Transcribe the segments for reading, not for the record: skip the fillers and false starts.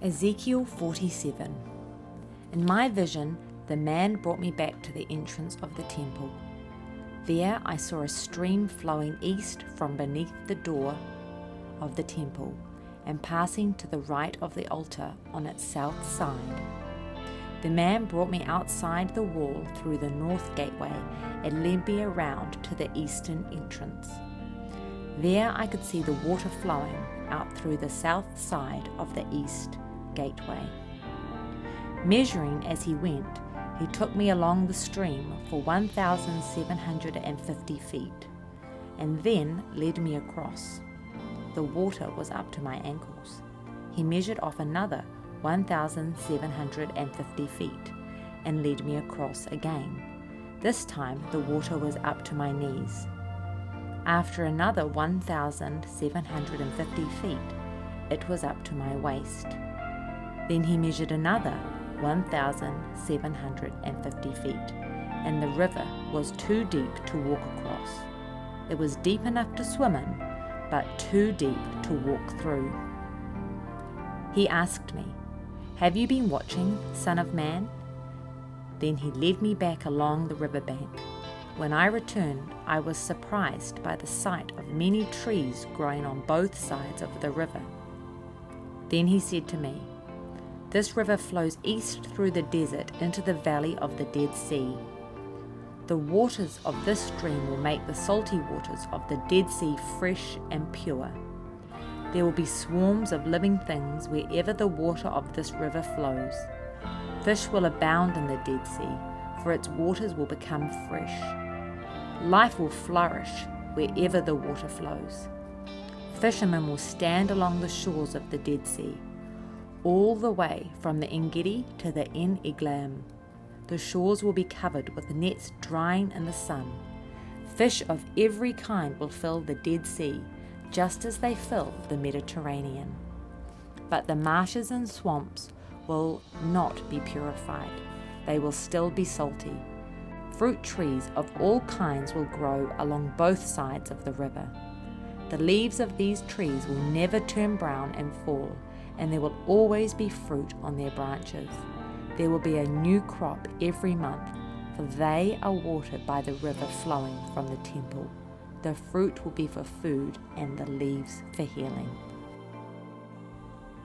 Ezekiel 47. In my vision, the man brought me back to the entrance of the temple. There I saw a stream flowing east from beneath the door of the temple and passing to the right of the altar on its south side. The man brought me outside the wall through the north gateway and led me around to the eastern entrance. There I could see the water flowing out through the south side of the east gateway. Measuring as he went, he took me along the stream for 1,750 feet, and then led me across. The water was up to my ankles. He measured off another 1,750 feet, and led me across again. This time the water was up to my knees. After another 1,750 feet, it was up to my waist. Then he measured another 1,750 feet, and the river was too deep to walk across. It was deep enough to swim in, but too deep to walk through. He asked me, "Have you been watching, Son of Man?" Then he led me back along the riverbank. When I returned, I was surprised by the sight of many trees growing on both sides of the river. Then he said to me, "This river flows east through the desert into the valley of the Dead Sea. The waters of this stream will make the salty waters of the Dead Sea fresh and pure. There will be swarms of living things wherever the water of this river flows. Fish will abound in the Dead Sea, for its waters will become fresh. Life will flourish wherever the water flows. Fishermen will stand along the shores of the Dead Sea, all the way from the En-gedi to the En-eglaim. The shores will be covered with nets drying in the sun. Fish of every kind will fill the Dead Sea, just as they fill the Mediterranean. But the marshes and swamps will not be purified. They will still be salty. Fruit trees of all kinds will grow along both sides of the river. The leaves of these trees will never turn brown and fall, and there will always be fruit on their branches. There will be a new crop every month, for they are watered by the river flowing from the temple. The fruit will be for food and the leaves for healing."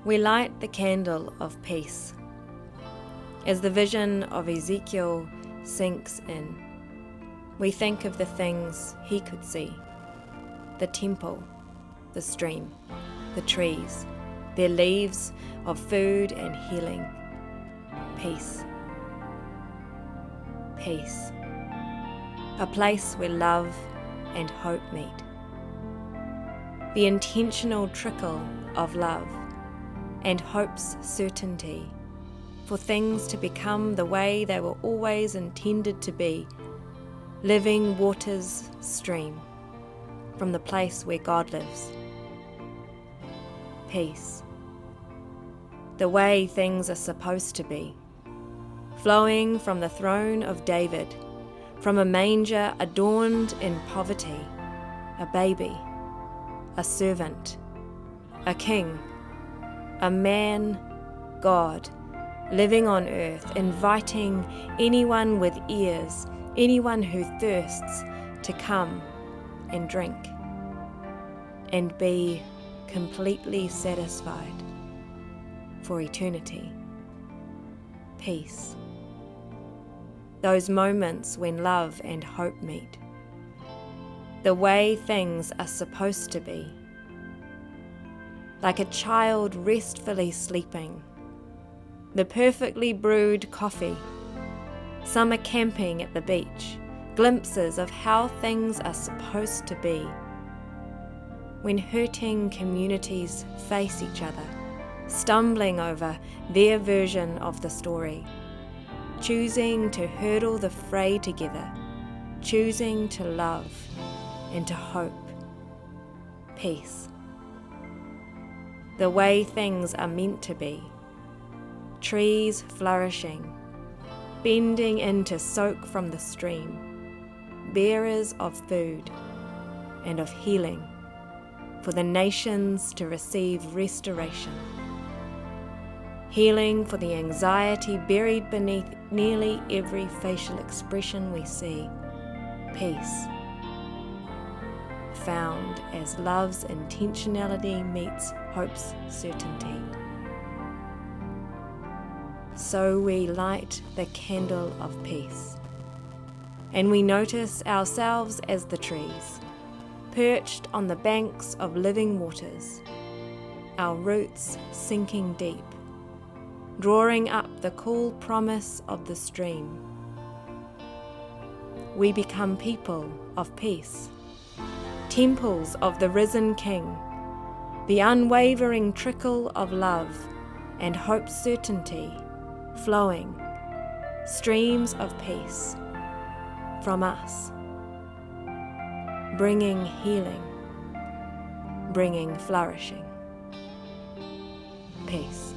We light the candle of peace. As the vision of Ezekiel sinks in, we think of the things he could see: the temple, the stream, the trees, their leaves of food and healing. Peace. Peace. A place where love and hope meet. The intentional trickle of love and hope's certainty for things to become the way they were always intended to be. Living waters stream from the place where God lives. Peace. The way things are supposed to be, flowing from the throne of David, from a manger adorned in poverty, a baby, a servant, a king, a man, God, living on earth, inviting anyone with ears, anyone who thirsts, to come and drink and be completely satisfied for eternity. Peace. Those moments when love and hope meet. The way things are supposed to be. Like a child restfully sleeping. The perfectly brewed coffee. Summer camping at the beach. Glimpses of how things are supposed to be. When hurting communities face each other, stumbling over their version of the story, choosing to hurdle the fray together, choosing to love and to hope. Peace. The way things are meant to be. Trees flourishing, bending in to soak from the stream, bearers of food and of healing, for the nations to receive restoration. healing for the anxiety buried beneath nearly every facial expression we see. Peace, found as love's intentionality meets hope's certainty. So we light the candle of peace, and we notice ourselves as the trees, perched on the banks of living waters, our roots sinking deep, drawing up the cool promise of the stream. We become people of peace, temples of the risen King, the unwavering trickle of love and hope's certainty flowing, streams of peace from us, bringing healing, bringing flourishing. Peace.